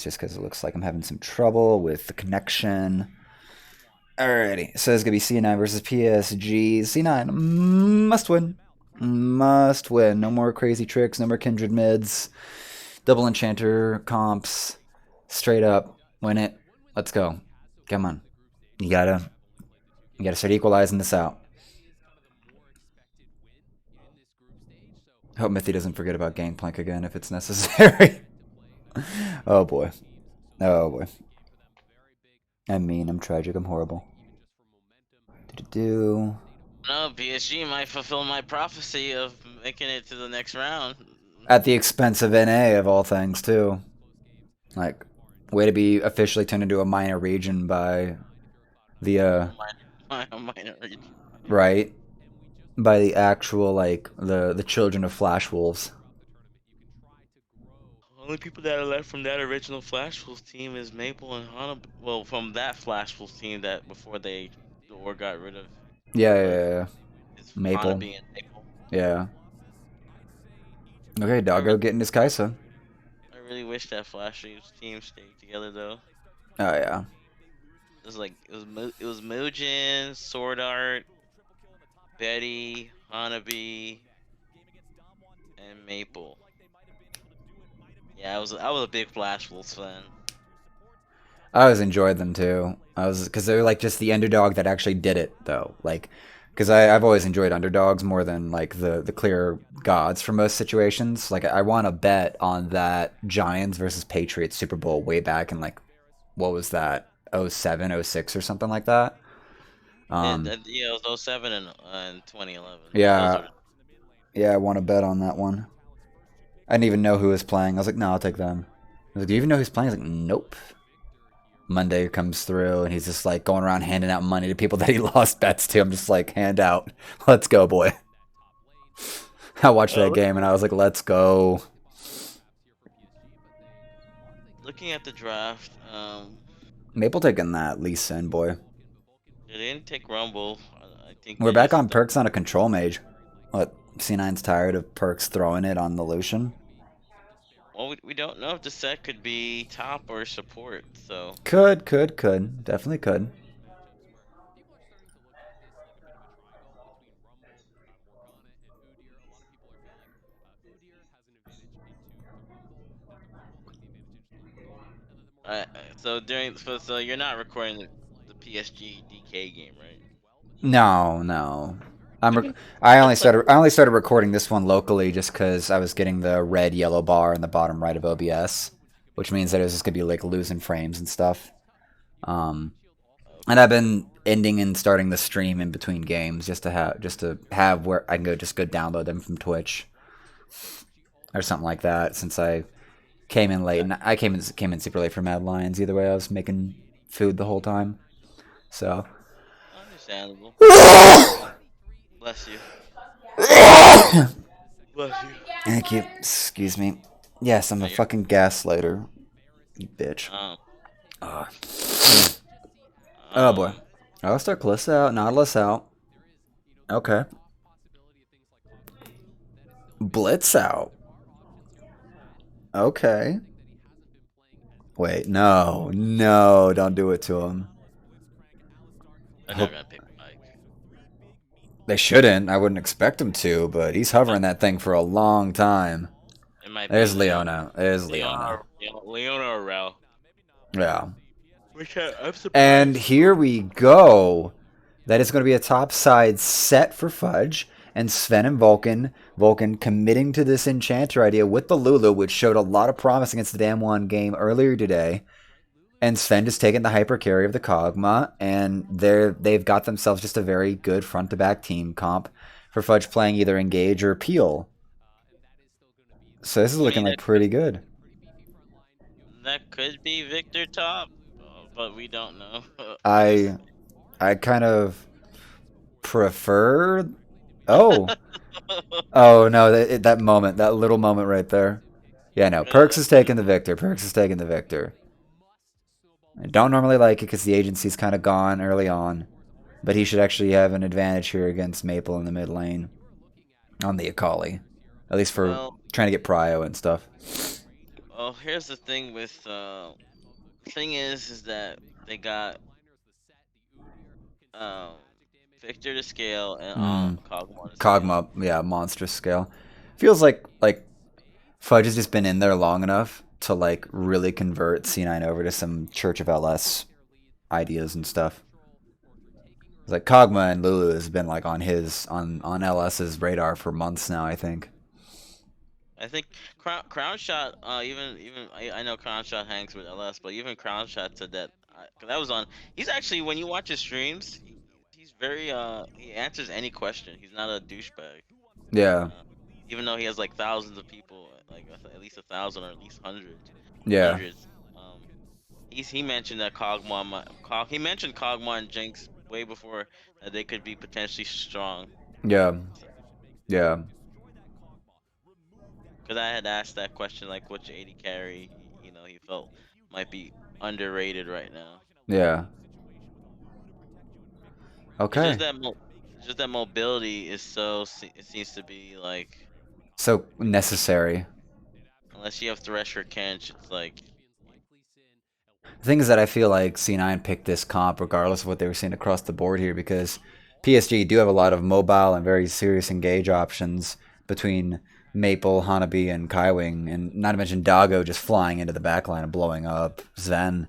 just because it looks like I'm having some trouble with the connection. Alrighty, so it's gonna be C9 versus PSG. C9 must win. Must win. No more crazy tricks, no more kindred mids. Double enchanter comps. Straight up. Win it. Let's go. Come on. You gotta start equalizing this out. Hope Mithy doesn't forget about Gangplank again if it's necessary. Oh boy. Oh boy. I'm mean, I'm tragic, I'm horrible. Do. No, PSG might fulfill my prophecy of making it to the next round. At the expense of NA, of all things, too. Like, way to be officially turned into a minor region by the, Minor region. right? By the actual, like, the children of Flash Wolves. Only people that are left from that original Flash Wolves team is Maple and Hana. Well, from that Flash Wolves team that before they or got rid of Yeah, yeah, whoever, yeah. it's Maple. Hanabi and Maple. Yeah. Okay, I Doggo really, getting his Kaisa. I really wish that Flash Wolves team stayed together though. Oh, yeah. It was like it was Mugen, Sword Art, Betty, Hanabi, and Maple. Yeah, I was a big Flash Wolves fan. I always enjoyed them too. I was because they're like just the underdog that actually did it though. Like because I've always enjoyed underdogs more than like the clear gods for most situations. Like I want to bet on that Giants versus Patriots Super Bowl way back in like what was that 07, 06 or something like that. Yeah, it was '07 and 2011. Yeah, those Yeah, are. yeah, I want to bet on that one. I didn't even know who was playing. I was like, no, I'll take them. I was like, do you even know who's playing? I was like, nope. Monday comes through and he's just like going around handing out money to people that he lost bets to. I'm just like, hand out. Let's go, boy. I watched that Look, game and I was like, let's go. looking at the draft, Maple taking that Lee Sin, boy. they didn't take Rumble. I think We're they back just on Perks on a control mage. What? C9's tired of Perks throwing it on the Lucian? well, we don't know if the set could be top or support. So Could. Definitely could. so you're not recording the PSG DK game, right? No. I only That's like started recording this one locally just because I was getting the red yellow bar in the bottom right of OBS, which means that it was just gonna be like losing frames and stuff. Um, and I've been ending and starting the stream in between games just to have where I can just go download them from Twitch or something like that. Since I came in late and I came in super late for Mad Lions. Either way, I was making food the whole time. So. understandable. Bless you. Bless you. Thank you. Excuse me. Yes, I'm No, a fucking gaslighter. You bitch. um, Uh, oh boy. um, I'll start Cliss out, Nautilus out. Okay. Blitz out. Okay. Wait, no, don't do it to him. they're not Hope gonna pick Mike. they shouldn't. I wouldn't expect him to, but he's hovering that thing for a long time. It might be There's Leona. There's Leona, Leona. Leona or Rel. Yeah. I'm And surprised. here we go. That is going to be a top side set for Fudge. And Sven and Vulcan committing to this Enchanter idea with the Lulu, which showed a lot of promise against the Damwon game earlier today. And Sven just taking the hyper carry of the Kog'Maw, and they've got themselves just a very good front to back team comp for Fudge playing either Engage or Peel. So this is I looking mean, like pretty good. that could be Victor top, but we don't know. I Honestly. I kind of prefer. Oh, oh no, that moment, that little moment right there. Yeah, no, Perks is taking the victor. Perks is taking the victor. I don't normally like it because the agency's kind of gone early on, but he should actually have an advantage here against Maple in the mid lane on the Akali, at least for Well, trying to get Prio and stuff. Oh, here's the thing with the thing is that they got um Victor to scale and Mm, Kog'Maw to scale. Kog'Maw, yeah, monstrous scale. Feels like Fudge has just been in there long enough to like really convert C9 over to some Church of LS ideas and stuff. It's like Kog'Maw and Lulu has been like on LS's radar for months now, I think. I think Crown Shot, even I know Crown Shot hangs with LS, but even Crown Shot said that 'cause that was on. He's actually when you watch his streams, he's very he answers any question. He's not a douchebag. Yeah, Uh, Even though he has like thousands of people, like at least 1,000 or at least yeah, hundreds. He mentioned that he mentioned Kog'Maw and Jinx way before that they could be potentially strong. yeah, So, yeah, because I had asked that question, like which AD carry, he felt might be underrated right now. yeah. It's just Okay. that mobility is it seems to be like So necessary. unless you have Thresh or Kench, it's like The thing is that I feel like C9 picked this comp regardless of what they were seeing across the board here because PSG do have a lot of mobile and very serious engage options between Maple, Hanabi, and Kaiwing, and not to mention Dago just flying into the backline and blowing up Sven.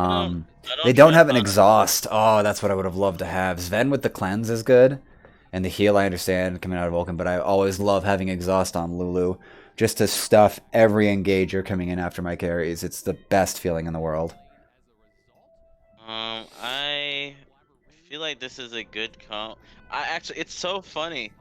I don't Um, I they don't don't trust have an Hanabi. exhaust. Oh, that's what I would have loved to have. Sven with the cleanse is good, and the heal I understand coming out of Vulcan, but I always love having exhaust on Lulu just to stuff every engager coming in after my carries. It's the best feeling in the world. I feel like this is a good comp. It's so funny.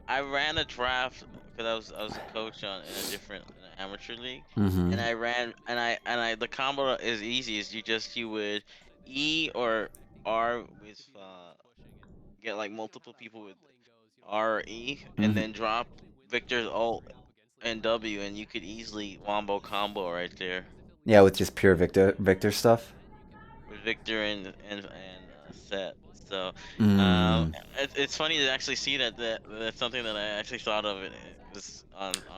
I ran a draft because I was a coach in a different in an amateur league, Mm-hmm. and I ran and I the combo is easy. Is you would E or R with get like multiple people with R or E, and Mm-hmm. then drop Victor's ult and W, and you could easily wombo combo right there Yeah, with just pure Victor stuff. with Victor and Set. So, um, Mm. it's funny to actually see that's something that I actually thought of. It was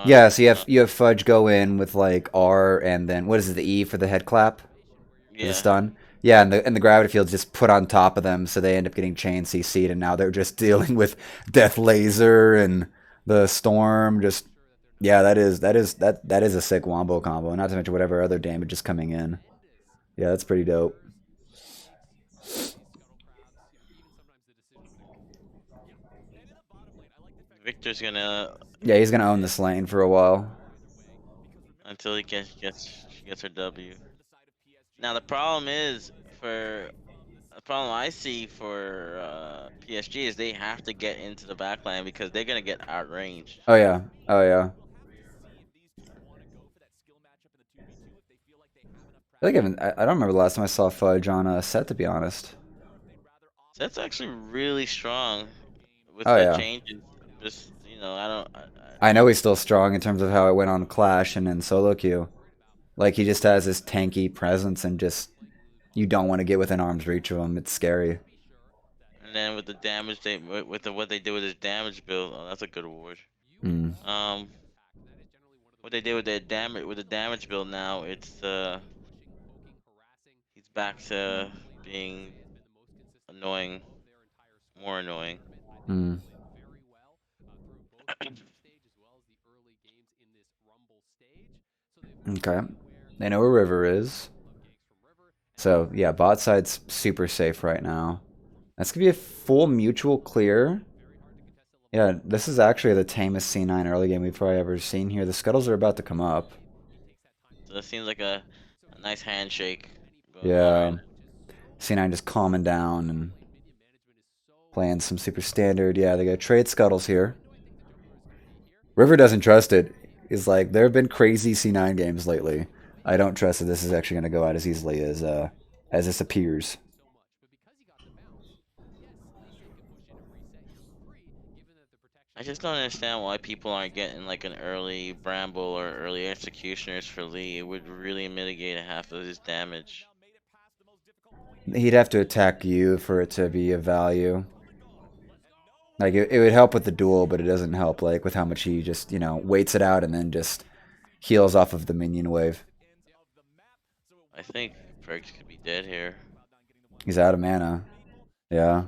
Yeah, so you have Fudge go in with like R and then what is it, the E for the head clap? For the yeah. stun. Yeah, and the gravity field's just put on top of them, so they end up getting chain CC'd, and now they're just dealing with Death Laser and the Storm. Just yeah, that is a sick wombo combo. Not to mention whatever other damage is coming in. Yeah, that's pretty dope. Victor's gonna Yeah, he's gonna own this lane for a while. until he gets her W. Now for the problem I see for PSG is they have to get into the backline because they're gonna get outranged. Oh yeah, oh yeah. I don't remember the last time I saw Fudge on a set, to be honest. So that's actually really strong with Oh the yeah. changes. Just I don't. I know he's still strong in terms of how it went on Clash and in solo queue. Like he just has this tanky presence and just you don't want to get within arm's reach of him. It's scary. And then with the damage what they did with his damage build, oh, that's a good award. Mm. Um, what they did with their damage with the damage build now, it's he's back to being annoying, more annoying. Mm. Okay. They know where River is. So yeah, bot side's super safe right now. That's gonna be a full mutual clear. Yeah, this is actually the tamest C9 early game we've probably ever seen here. The scuttles are about to come up. So it seems like a nice handshake going on right Yeah, now. C9 just calming down and playing some super standard. Yeah, they got trade scuttles here. River doesn't trust it. He's like, there have been crazy C9 games lately. I don't trust that this is actually going to go out as easily as this appears. I just don't understand why people aren't getting like an early Bramble or early Executioners for Lee. It would really mitigate half of his damage. He'd have to attack you for it to be of value. Like it would help with the duel, but it doesn't help like with how much he just waits it out and then just heals off of the minion wave. I think Perks could be dead here. He's out of mana. Yeah.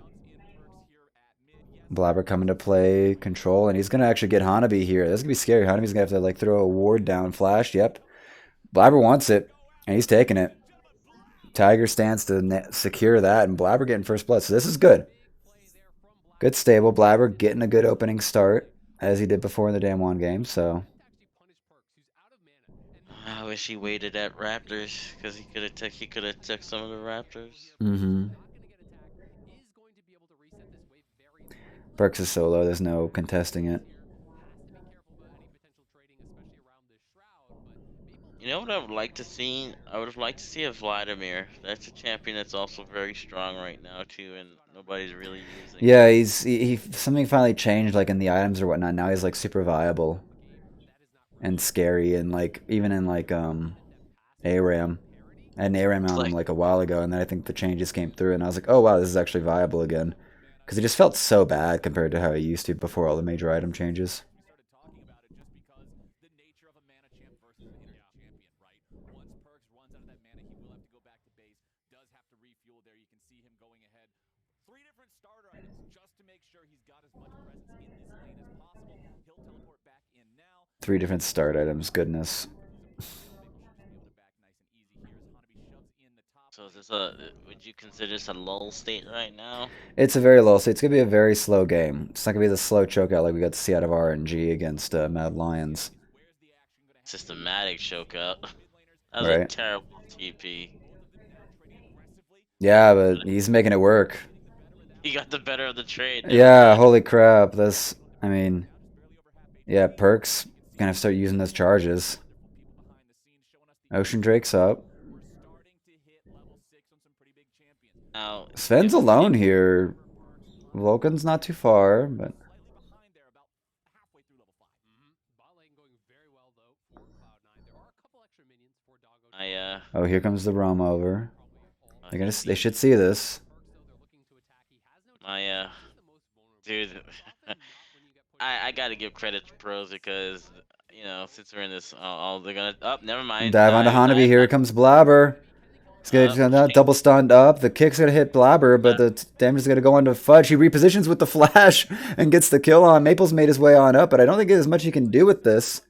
Blabber coming to play control, and he's gonna actually get Hanabi here. This is gonna be scary. Hanabi's gonna have to like throw a ward down, flash. Yep. Blabber wants it, and he's taking it. Tiger stands to secure that, and Blabber getting first blood. So this is good. Good stable. Blabber getting a good opening start, as he did before in the Damwon game. So I wish he waited at Raptors because he could have took some of the Raptors. Burks is solo. There's no contesting it. You know what I would like to see? I would have liked to see a Vladimir. That's a champion that's also very strong right now too, and nobody's really using him. Yeah, he something finally changed like in the items or whatnot. Now he's like super viable and scary, and like even in like ARAM. I had an ARAM It's on him like, like a while ago, and then I think the changes came through, and I was like, oh wow, this is actually viable again. Because he just felt so bad compared to how he used to before all the major item changes. Three different start items, goodness. so is this a? Would you consider this a lull state right now? It's a very low, so it's gonna be a very slow game. It's not gonna be the slow chokeout like we got to see out of RNG against Mad Lions, Systematic choke up. That was a right? terrible TP. Yeah, but he's making it work. He got the better of the trade. Never Yeah, mind. holy crap. This, I mean, yeah, Perks gonna start using those charges. Ocean Drake's up. Now, Sven's if the team alone here. Vulcan's not too far, but I oh, here comes the Rome over. They he should see this. my dude, I gotta give credit to pros because since we're in this, they're gonna never mind, Dive onto dive, Hanabi. dive, Here comes Blabber. He's gonna change. double stunned up. The kick's gonna hit Blabber, but the damage is gonna go onto Fudge. He repositions with the flash and gets the kill on. Maple's made his way on up, but I don't think there's much he can do with this.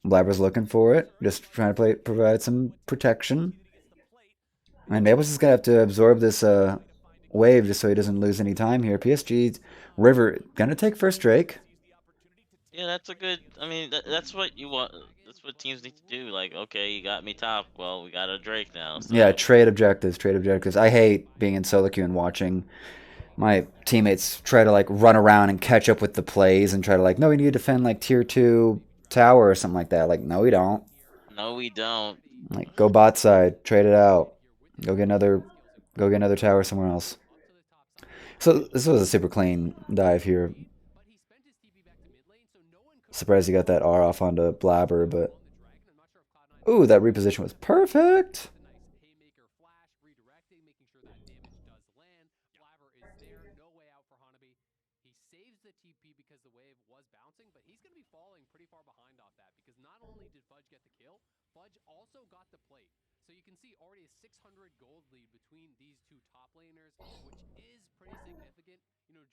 Blabber's looking for it, just trying to provide some protection. And Maple's just gonna have to absorb this wave just so he doesn't lose any time here. PSG River gonna take first Drake. Yeah, that's a good. I mean, that's what you want. That's what teams need to do. Like, okay, you got me top. Well, we got a Drake now. Yeah, So trade objectives, trade objectives. I hate being in solo queue and watching my teammates try to like run around and catch up with the plays and try to like, no, we need to defend like tier 2 tower or something like that. Like, no, we don't. no, we don't. Like, go bot side, trade it out, go get another, go get another tower somewhere else. So this was a super clean dive here. Surprised he got that R off onto Blabber, but ooh, that reposition was perfect.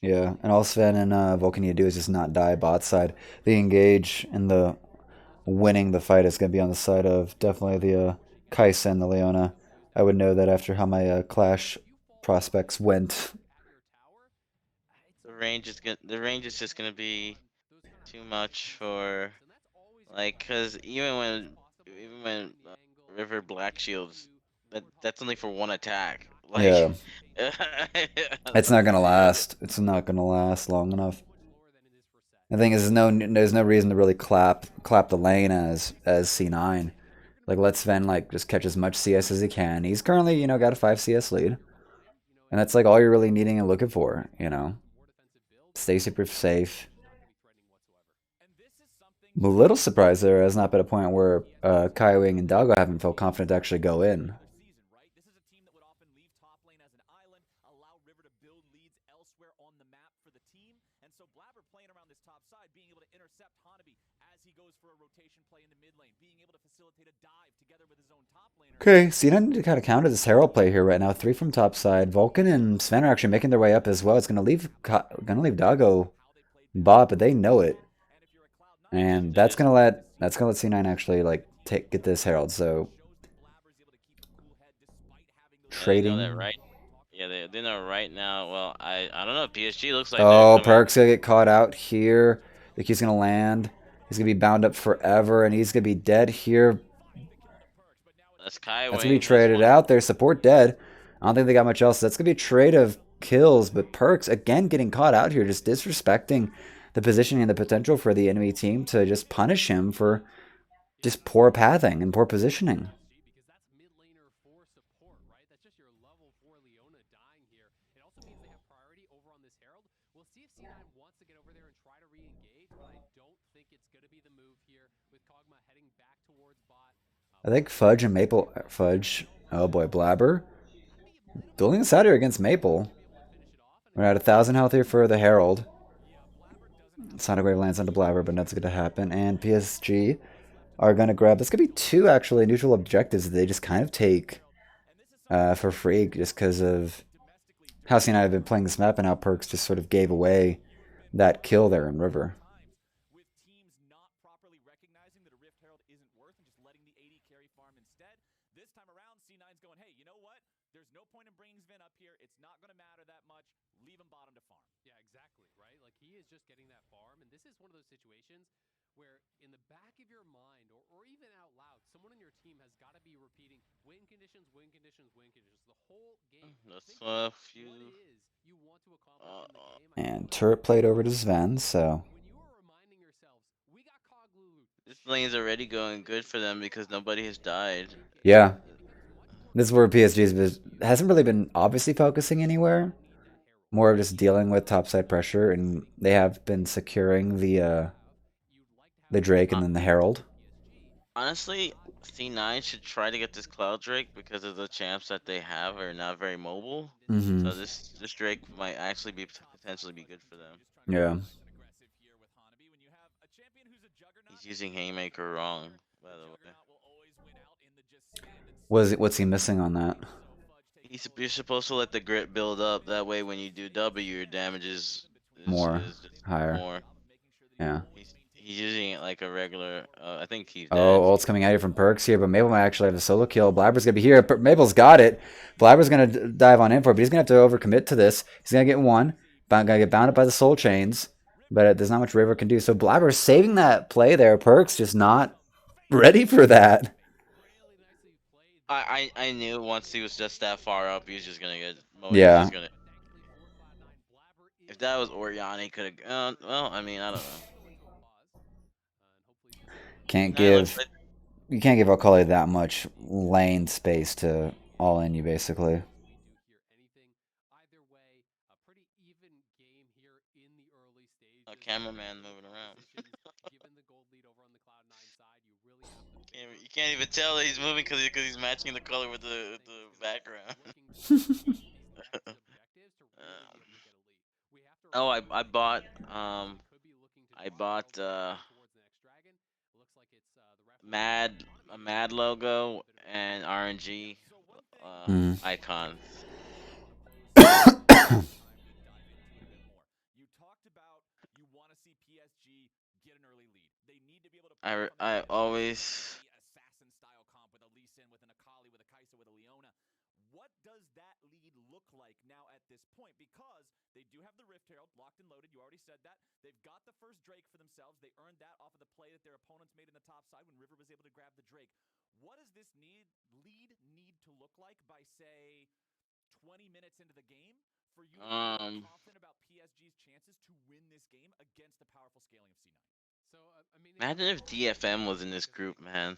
Yeah, and all Sven and Vulcan need to do is just not die bot side. The engage and the winning the fight is going to be on the side of definitely the Kai'Sa and the Leona. I would know that after how my Clash prospects went. The range is just gonna be too much for because even when River Black Shields, that's only for one attack. Like, Yeah, it's not going to yeah, last. It's not going to last long enough. The thing is, there's no reason to really clap the lane as C9. Like let Sven like just catch as much CS as he can. He's currently got a 5 CS lead, and that's like all you're really needing and looking for. Stay super safe. I'm a little surprised there has not been a point where Kai Wing and Doggo haven't felt confident to actually go in. Okay, C9 need to kind of counter this Herald play here right now. Three from top side. Vulcan and Sven are actually making their way up as well. It's gonna leave Doggo bot, but they know it, and They're just that's gonna let C9 actually like get this Herald. So yeah, they know that trading. right. Yeah, they know right now. Well, I don't know. PSG looks like they're Oh, coming. Perk's gonna get caught out here. I think he's gonna land. He's gonna be bound up forever, and he's gonna be dead here. That's That's gonna be Skywing. That's traded one. out there. Support dead. I don't think they got much else. That's gonna be a trade of kills, but Perks again getting caught out here, just disrespecting the positioning and the potential for the enemy team to just punish him for just poor pathing and poor positioning. I think Fudge and Maple Fudge. Oh boy, Blabber dueling this out here against Maple. We're at 1,000 health here for the Herald. Sonic Wave lands onto Blabber, but that's going to happen. And PSG are going to grab. This could be two actually neutral objectives that they just kind of take for free just because of how C and I have been playing this map and how Perks just sort of gave away that kill there in River. That's a few. And turret played over to Sven, so This lane's already going good for them because nobody has died. yeah. This is where PSG hasn't really been obviously focusing anywhere. More of just dealing with topside pressure, and they have been securing the Drake Uh, and then the Herald. Honestly, C9 should try to get this Cloud Drake because of the champs that they have are not very mobile. Mm-hmm. So this Drake might actually be potentially be good for them. Yeah. He's using Haymaker wrong, by the way. What's he missing on that? You're supposed to let the grit build up. That way, when you do W, your damage More. is just Higher. more. Yeah. He's using it like a regular. I think he's dead. Oh, ult's coming out here from Perks here, but Mabel might actually have a solo kill. Blabber's gonna be here. Mabel's got it. Blabber's gonna dive on in for it, but he's gonna have to overcommit to this. He's gonna get one. Gonna get bounded by the soul chains, but there's not much River can do. So Blabber's saving that play there. Perks just not ready for that. I knew once he was just that far up, he was just gonna get. He was Yeah, just gonna. If that was Orion, he could have. Well, I mean, I don't know. can't Nine looks give like you can't give Okali that much lane space to all in you basically. a cameraman moving around. You can't even tell that he's moving because he's matching the color with the background. Oh, I bought Mad a Mad logo and RNG Mm. icons. I always um imagine if DFM was in this group, man.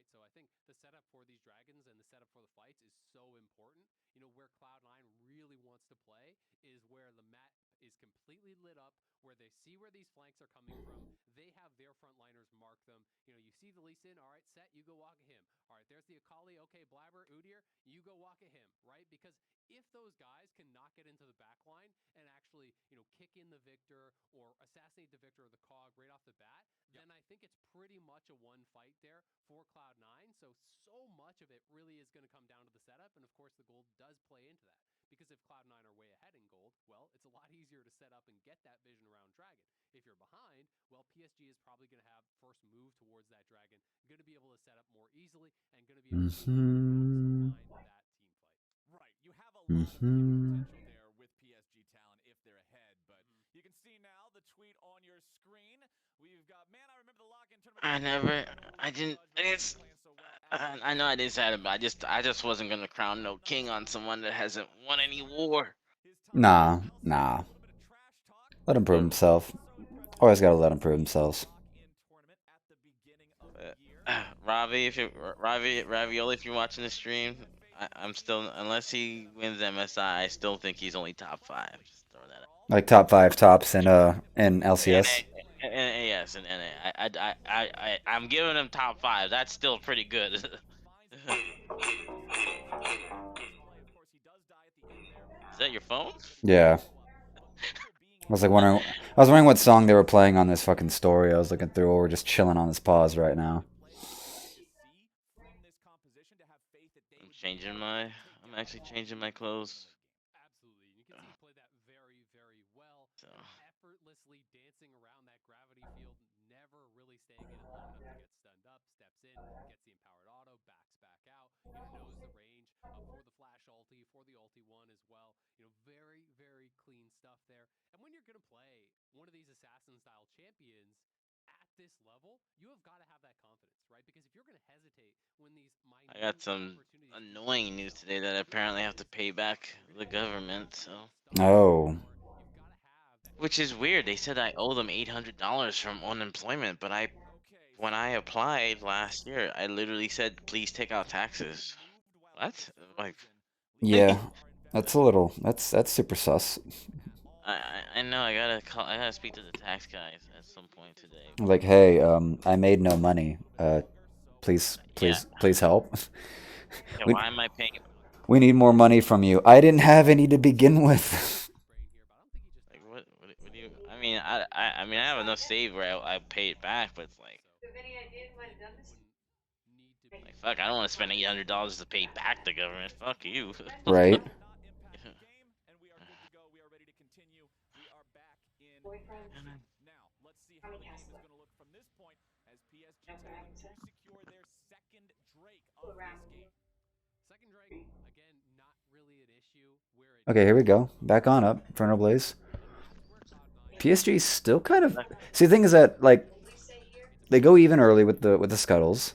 right? So I think the setup for these dragons and the setup for the fights is so important. Where Cloud9 really wants to play is where the map is completely lit up, where they see where these flanks are coming from. They have their frontliners mark them. You see the Lee Sin, all right, set, you go walk at him. All right, there's the Akali, okay, Blabber, Udyr, you go walk at him, right? Because if those guys cannot get into the back line and actually, kick in the Victor or assassinate the Victor or the Cog right off the bat, then I think it's pretty much a one fight there for Cloud9. So much of it really is going to come down to the setup. And of course, the gold does play into that. Because if Cloud9 are way ahead in gold, well, it's a lot easier to set up and get that vision around Dragon. If you're behind, well, PSG is probably going to have first move towards that Dragon, going to be able to set up more easily, and going to be able to Mm-hmm. find that team fight. Right. You have a lot of hidden Mm-hmm. potential there with PSG talent if they're ahead, but you can see now the tweet on your screen. We've got, man, I remember the lock-in tournament. I never, I didn't, I know I didn't say it, but I just wasn't gonna crown no king on someone that hasn't won any war. Nah, nah. Let him prove himself. Always gotta let him prove themselves. Ravi, if you Ravioli, if you're watching the stream, I'm still, unless he wins MSI, I still think he's only top five. Just throw that out. Like top 5 tops in LCS. And yes, and I'm giving him top five. That's still pretty good. Is that your phone? Yeah. I was wondering what song they were playing on this fucking story. I was looking through. We're just chilling on this pause right now. I'm actually changing my clothes. Absolutely. You can see he played that very, very well. So. Effortlessly dancing around that gravity field, never really staying in it long enough to get stunned up, steps in, gets the empowered auto, backs back out, knows the range for the flash ulti, for the ulti one as well. Very, very clean stuff there. And when you're going to play one of these assassin style champions at this level, you have got to have that confidence, right? Because if you're going to hesitate when these I got some annoying news today that I apparently have to pay back the government, so. Oh. Which is weird. They said I owe them $800 from unemployment, but when I applied last year, I literally said, please take out taxes. What? Like, Yeah. That's super sus. I know, I gotta speak to the tax guys at some point today. Like, hey, I made no money. Please, Yeah. please help. Yeah, we, why am I paying? we need more money from you. I didn't have any to begin with. Like, what do you? I mean, I have enough saved where I pay it back, but it's like, fuck, I don't want to spend $800 to pay back the government. Fuck you. Right. Now, let's see how the game is going to look from this point as PSG Talent do secure their second Drake of this game. Second Drake, again, not really an issue. Okay, here we go. Back on up. Infernal Blaze. PSG's still kind of. See, the thing is that like they go even early with the scuttles.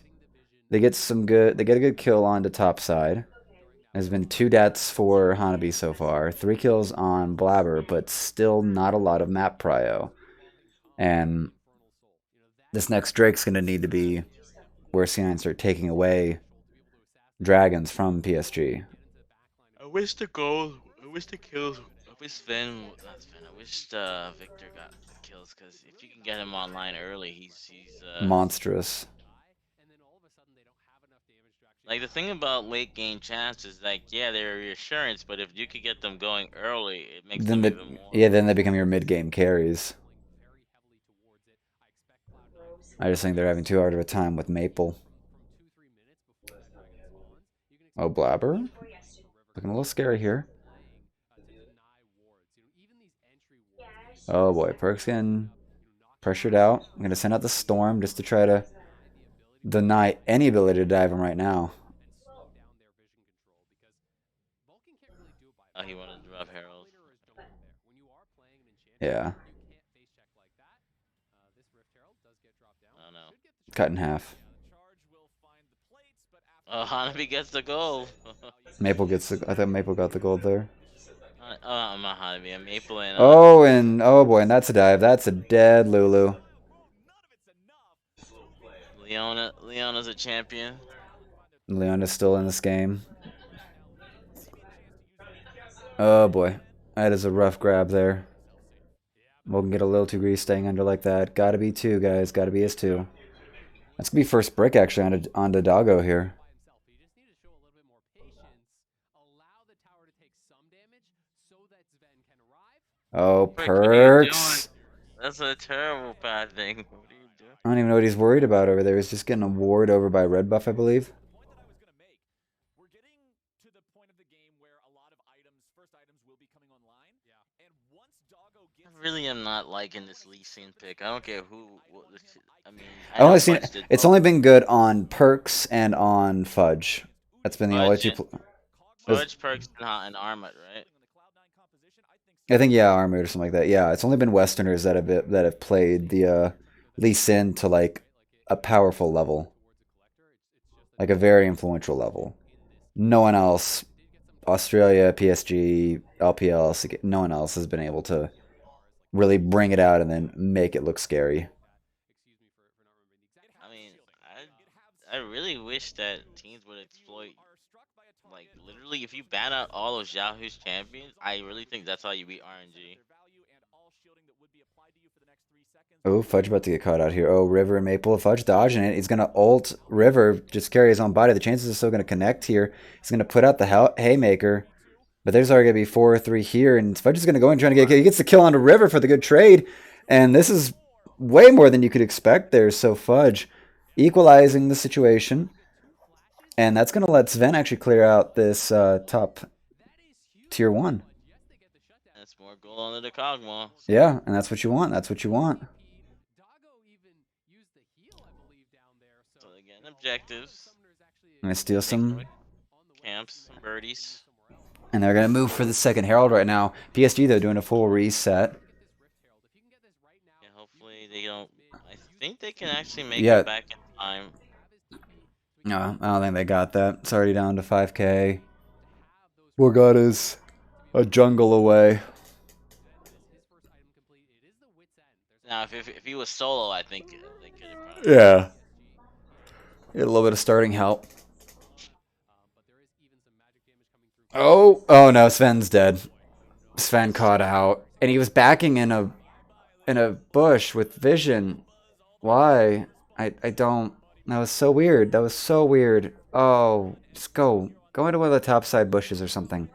They get a good kill on the top side. There's been 2 deaths for Hanabi so far, 3 kills on Blabber, but still not a lot of map prio. And this next Drake's gonna need to be where C9 start taking away dragons from PSG. I wish the kills. I wish Sven, not Sven. I wish Victor got the kills, because if you can get him online early, he's monstrous. Like, the thing about late game champs is like, yeah, they're reassurance, but if you could get them going early, it makes them even more. Yeah, then they become your mid game carries. I just think they're having too hard of a time with Maple. Oh, Blabber? Looking a little scary here. Oh boy, Perk's getting pressured out. I'm going to send out the Storm just to try to deny any ability to dive him right now. Oh, he wanted to drop Herald. Yeah. Oh no. Cut in half. Oh, Hanabi gets the goal. Maple gets the. I thought Maple got the gold there. I'm not Hanabi. I'm Maple and. Oh boy, and that's a dive. That's a dead Lulu. Leona's a champion. Leon is still in this game. Oh boy. That is a rough grab there. Morgan get a little too greasy staying under like that. Gotta be two, guys. Gotta be his two. That's gonna be first brick actually on the Doggo here. by himself. You just need to show a little bit more patience, allow the tower to take some damage so that Sven can arrive. Oh, Frick, what are you doing? perks. That's a terrible bad thing. What are you doing? I don't even know what he's worried about over there. He's just getting a ward over by red buff, I believe. The point that I was going to make, we're getting to the point of the game where a lot of first items will be coming online. Yeah. And once Doggo I gets really am not liking this Lee Sin pick. I don't care who. I mean, I I know only seen Fudge did it's well. only been good on perks and on fudge. That's been the only two. Fudge, Perks, and Armut, right? I think yeah, armored or something like that. Yeah, it's only been Westerners that have played the Lee Sin to like a powerful level, like a very influential level. No one else, Australia, PSG, LPL, no one else has been able to really bring it out and then make it look scary. I mean, I really wish that teams would exploit, like, literally, if you ban out all of Yahoo's champions, I really think that's how you beat RNG. Oh, Fudge about to get caught out here. Oh, River and Maple. Fudge dodging it. He's going to ult River, just carry his own body. The chances are still going to connect here. He's going to put out the Haymaker. But there's already going to be 4 or 3 here. And Fudge is going to go in trying to get... He gets the kill onto River for the good trade. And this is way more than you could expect there. So Fudge equalizing the situation. And that's going to let Sven actually clear out this top tier 1. That's more goal under the Kog'Maw. Yeah, and that's what you want. That's what you want. So again, objectives. I'm going to steal some... Camps, some birdies. And they're going to move for the second Herald right now. PSG, though, doing a full reset. Yeah, hopefully they don't... I think they can actually make it back in time. No, I don't think they got that. It's already down to 5k. Morgana is a jungle away. Now, if he was solo, I think they could have probably... Yeah. Get a little bit of starting help. Oh no, Sven's dead. Sven caught out. And he was backing in a bush with vision. Why? I don't... That was so weird. That was so weird. Oh, just go. Go into one of the topside bushes or something.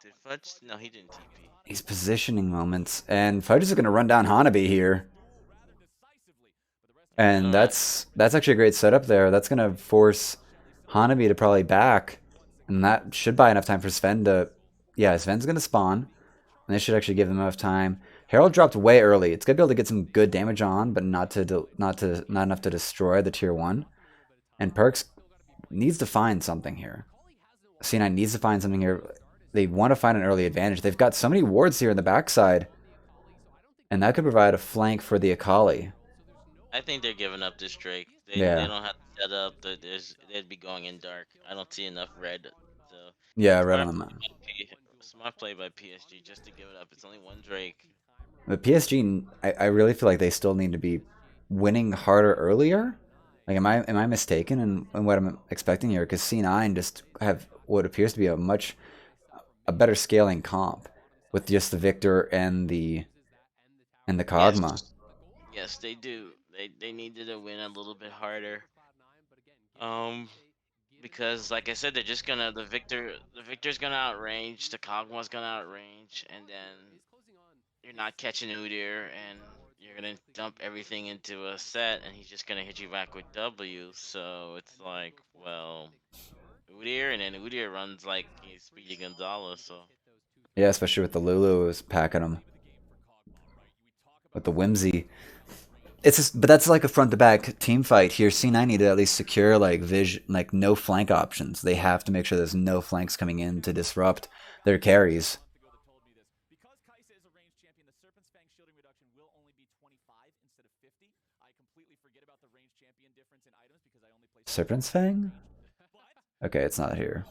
Did Fudge? No, he didn't TP. He's positioning moments. And Fudge is going to run down Hanabi here. And that's actually a great setup there. That's going to force Hanabi to probably back. And that should buy enough time for Sven to... Yeah, Sven's going to spawn. And this should actually give him enough time. Herald dropped way early. It's going to be able to get some good damage on, but not enough to destroy the tier 1. And Perks needs to find something here. C9 needs to find something here. They want to find an early advantage. They've got so many wards here in the backside. And that could provide a flank for the Akali. I think they're giving up this Drake. They don't have to set up. They'd be going in dark. I don't see enough red. So yeah, red on the map. Smart play by PSG just to give it up. It's only one Drake. But PSG, I really feel like they still need to be winning harder earlier. Like, am I mistaken in what I'm expecting here? Because C9 just have what appears to be a better scaling comp with just the Victor and the Kog'Maw. Yes, they do. They needed to win a little bit harder. Because like I said, they're just gonna the Victor's gonna outrange, the Kog'Maw's gonna outrange, and then you're not catching Udyr, and you're gonna dump everything into a set, and he's just gonna hit you back with W. So it's like, well, Udyr, and then Udyr runs like he's Speedy Gonzalez. So yeah, especially with the Lulu is packing him with the whimsy. It's just, but that's like a front to back team fight here. C9 need to at least secure like no flank options. They have to make sure there's no flanks coming in to disrupt their carries. Serpent's Fang? Okay, it's not here.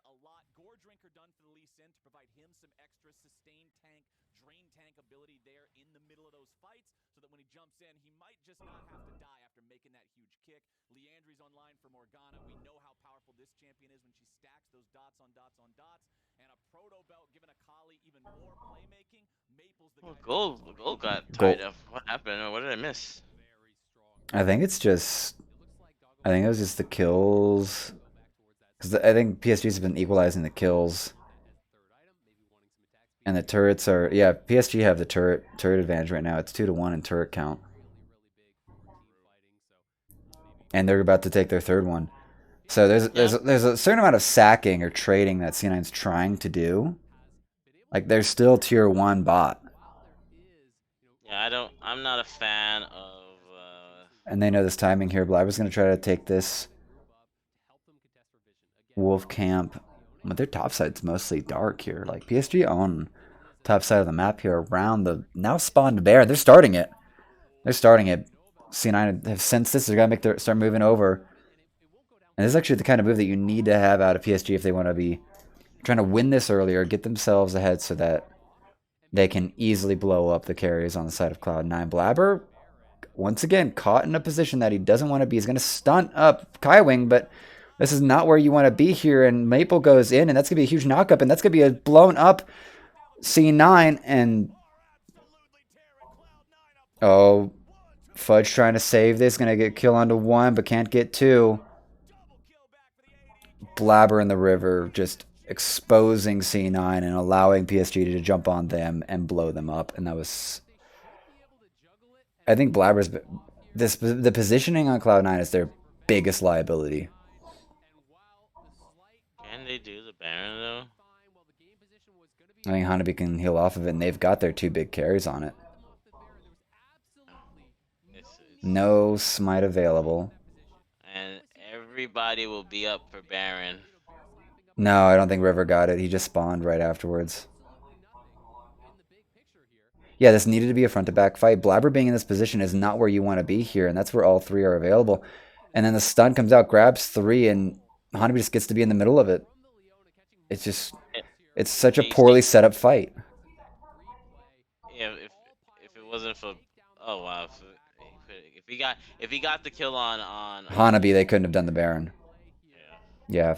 a lot. Gore Drinker done for the Lee Sin to provide him some extra sustain tank, drain tank ability there in the middle of those fights, so that when he jumps in, he might just not have to die after making that huge kick. Leandri's online for Morgana. We know how powerful this champion is when she stacks those dots on dots on dots. And a proto belt giving Akali even more playmaking. Maple's the guy that Gold got Gold. tied up. What happened? What did I miss? I think it's just. I think it was just the kills. Because I think PSG's been equalizing the kills. And the turrets are. Yeah, PSG have the turret advantage right now. It's 2-1 in turret count. And they're about to take their third one. So there's a certain amount of sacking or trading that C9's trying to do. Like they're still tier 1 bot. Yeah, I'm not a fan of. And they know this timing here. Blabber's going to try to take this Wolf camp. But their top side's mostly dark here. Like PSG own top side of the map here around the now spawned bear. They're starting it. They're starting it. C9 have sensed this. They're going to start moving over. And this is actually the kind of move that you need to have out of PSG if they want to be trying to win this earlier, get themselves ahead so that they can easily blow up the carries on the side of Cloud9. Blabber, once again, caught in a position that he doesn't want to be. He's going to stunt up Kaiwing, but this is not where you want to be here. And Maple goes in, and that's going to be a huge knockup, and that's going to be a blown up C9. And oh, Fudge trying to save this, going to get kill onto one, but can't get two. Blabber in the river, just exposing C9 and allowing PSG to jump on them and blow them up. And that was, I think Blabber's the positioning on Cloud9 is their biggest liability. Can they do the Baron though? I think Hanabi can heal off of it, and they've got their two big carries on it. No smite available. And everybody will be up for Baron. No, I don't think River got it. He just spawned right afterwards. Yeah, this needed to be a front-to-back fight. Blabber being in this position is not where you want to be here, and that's where all three are available. And then the stun comes out, grabs three, and Hanabi just gets to be in the middle of it. It's just, it's such a poorly set up fight. Yeah, if it wasn't for, oh wow, if he got the kill on Hanabi, they couldn't have done the Baron. Yeah,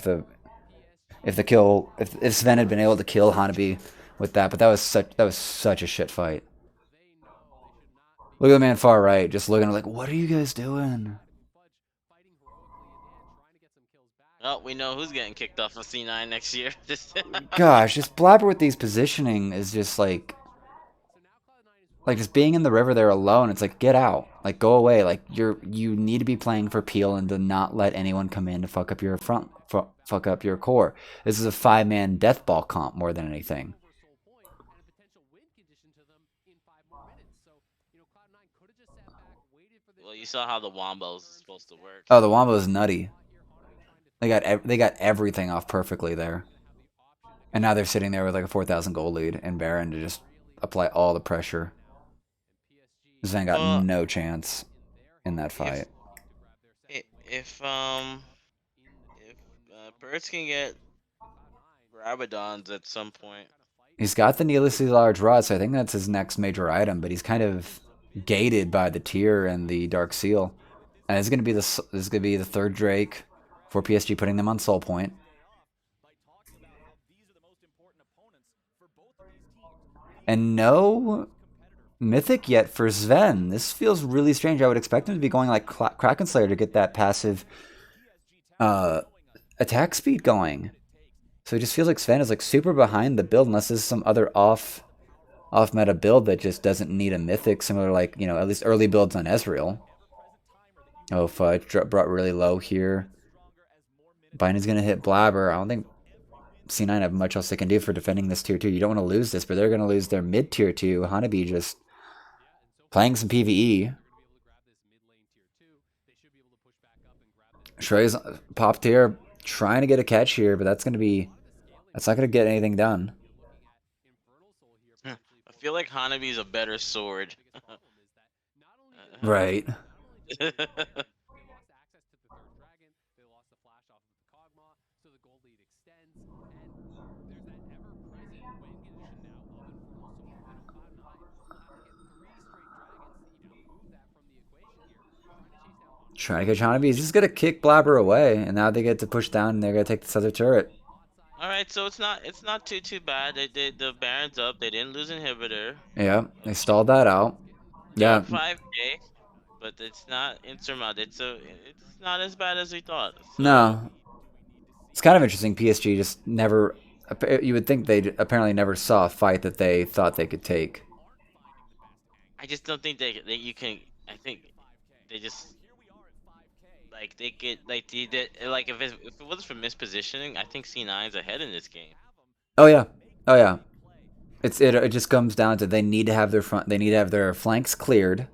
if Sven had been able to kill Hanabi with that, but that was such a shit fight. Look at the man far right, just looking like, what are you guys doing? Oh, we know who's getting kicked off of C9 next year. Gosh, just Blabber with these positioning is just like just being in the river there alone. It's like, get out, like go away. Like you need to be playing for Peel and to not let anyone come in to fuck up your fuck up your core. This is a 5-man death ball comp more than anything. Well, you saw how the Wombos is supposed to work. Oh, the Wombo is nutty. They got everything off perfectly there. And now they're sitting there with like a 4,000 gold lead and Baron to just apply all the pressure. Zen got no chance in that fight. If Birds can get Rabadons at some point. He's got the needlessly large rod, so I think that's his next major item, but he's kind of gated by the tier and the Dark Seal. And it's gonna be the third Drake for PSG, putting them on Soul Point. And no Mythic yet for Sven. This feels really strange. I would expect him to be going like Kraken Slayer to get that passive attack speed going. So it just feels like Sven is like super behind the build, unless this is some other off meta build that just doesn't need a Mythic, similar like, you know, at least early builds on Ezreal. Oh, Fudge brought really low here. Binan's gonna hit Blabber. I don't think C9 have much else they can do for defending this tier 2. You don't want to lose this, but they're gonna lose their mid tier 2. Hanabi just playing some PvE. Shrey's popped here, trying to get a catch here, but that's not gonna get anything done. I feel like Hanabi's a better sword. Right. Trying to catch Hanabi. He's just gonna kick Blabber away, and now they get to push down, and they're gonna take this other turret. All right, so it's not too bad. The Baron's up. They didn't lose inhibitor. Yeah, they stalled that out. They're Yeah, up 5K, but it's not insurmountable. It's not as bad as we thought. So no, it's kind of interesting. PSG just never. You would think they apparently never saw a fight that they thought they could take. I just don't think that you can. I think they just like they get like like if it wasn't for mispositioning, I think C9's ahead in this game. Oh yeah, oh yeah. It just comes down to they need to have their front. They need to have their flanks cleared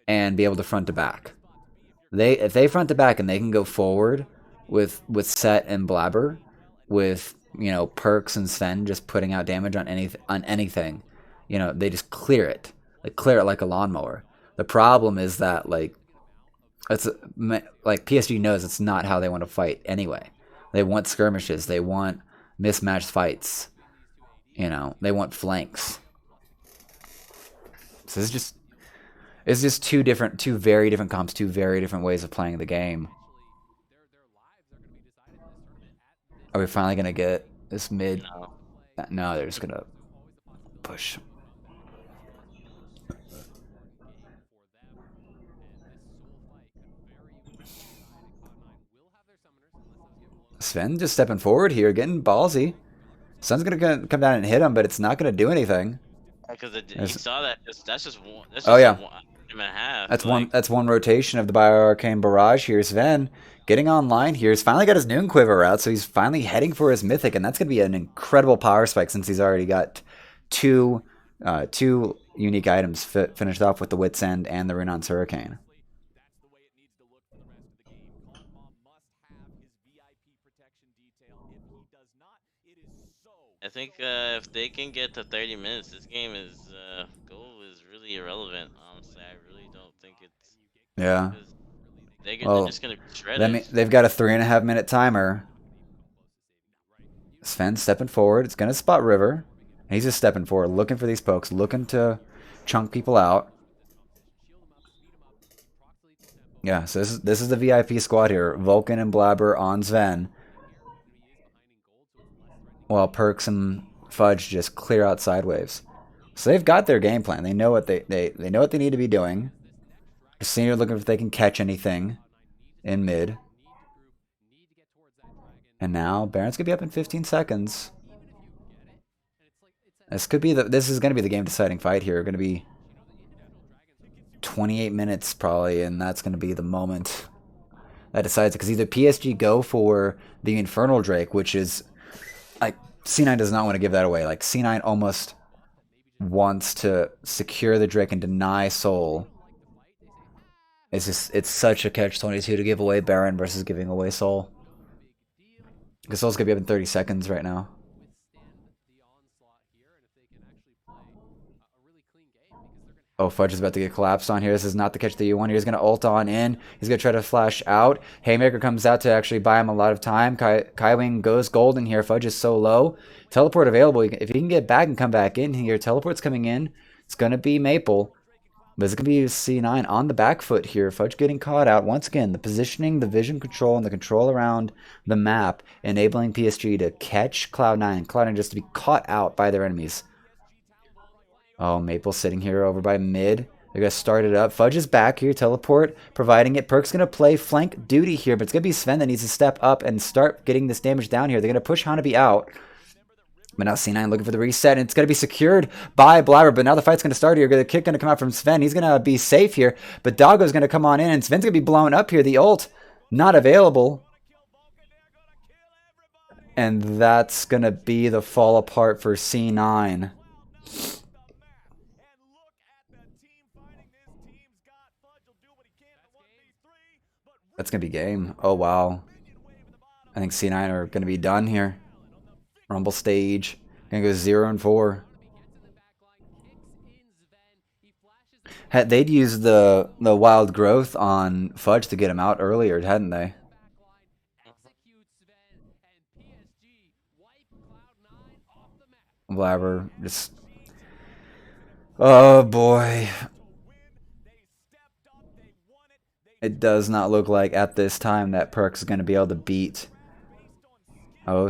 and be able to front to back. If they front to back and they can go forward with Set and Blabber, with Perks and Sven just putting out damage on anything, they just clear it, like a lawnmower. The problem is that it's like PSG knows it's not how they want to fight anyway. They want skirmishes. They want mismatched fights. They want flanks. So it's just two very different comps, two very different ways of playing the game. Are we finally gonna get this mid? No. No, they're just gonna push. Sven just stepping forward here, getting ballsy. Sun's gonna come down and hit him, but it's not gonna do anything. Because you saw that. That's just one. That's just Oh yeah, one and a half. that's one rotation of the Bioarcane Barrage here. Sven getting online here. He's finally got his Noon Quiver out, so he's finally heading for his Mythic, and that's gonna be an incredible power spike since he's already got two unique items finished off with the Wit's End and the Runon's Hurricane. I think if they can get to 30 minutes, this game is goal is really irrelevant. Honestly, I really don't think it's. Yeah. They're just gonna be shredded. They've got a 3.5-minute timer. Sven stepping forward. It's gonna spot River. And he's just stepping forward, looking for these pokes, looking to chunk people out. Yeah, so this is the VIP squad here. Vulcan and Blabber on Sven. While Perks and Fudge just clear out sideways. So they've got their game plan. They know what they know what they need to be doing. Senior looking if they can catch anything in mid. And now Baron's gonna be up in 15 seconds. This is gonna be the game deciding fight here. Gonna be 28 minutes probably, and that's gonna be the moment that decides it. Because either PSG go for the Infernal Drake, which is like C9 does not want to give that away. Like C9 almost wants to secure the Drake and deny Soul. It's such a catch-22 to give away Baron versus giving away Soul. Because Soul's gonna be up in 30 seconds right now. Oh, Fudge is about to get collapsed on here. This is not the catch that you want. He's going to ult on in. He's going to try to flash out. Haymaker comes out to actually buy him a lot of time. Kaiwing goes golden here. Fudge is so low. Teleport available. If he can get back and come back in here, teleport's coming in. It's going to be Maple. But it's going to be C9 on the back foot here. Fudge getting caught out. Once again, the positioning, the vision control, and the control around the map enabling PSG to catch Cloud9. Cloud9 just to be caught out by their enemies. Oh, Maple sitting here over by mid. They're going to start it up. Fudge is back here. Teleport providing it. Perk's going to play flank duty here, but it's going to be Sven that needs to step up and start getting this damage down here. They're going to push Hanabi out. But now C9 looking for the reset, and it's going to be secured by Blabber. But now the fight's going to start here. The kick going to come out from Sven. He's going to be safe here. But Doggo's going to come on in, and Sven's going to be blown up here. The ult not available. And that's going to be the fall apart for C9. That's going to be game. Oh, wow. I think C9 are going to be done here. Rumble stage. Going to go 0-4. They'd used the wild growth on Fudge to get him out earlier, hadn't they? Blabber just... Oh, boy. It does not look like at this time that Perk's going to be able to beat. Oh,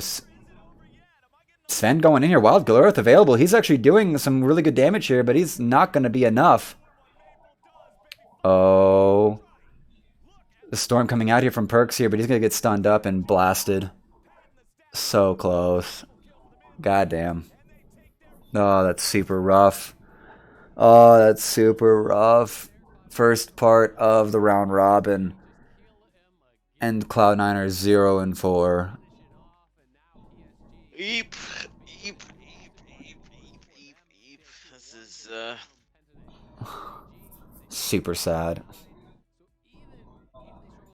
Sven going in here. Wild Galurth available. He's actually doing some really good damage here, but he's not going to be enough. Oh. The storm coming out here from Perks here, but he's going to get stunned up and blasted. So close. Goddamn. Oh, that's super rough. Oh, that's super rough. First part of the round robin. And Cloud9 are 0-4. Eep, eep, eep. This is Super sad.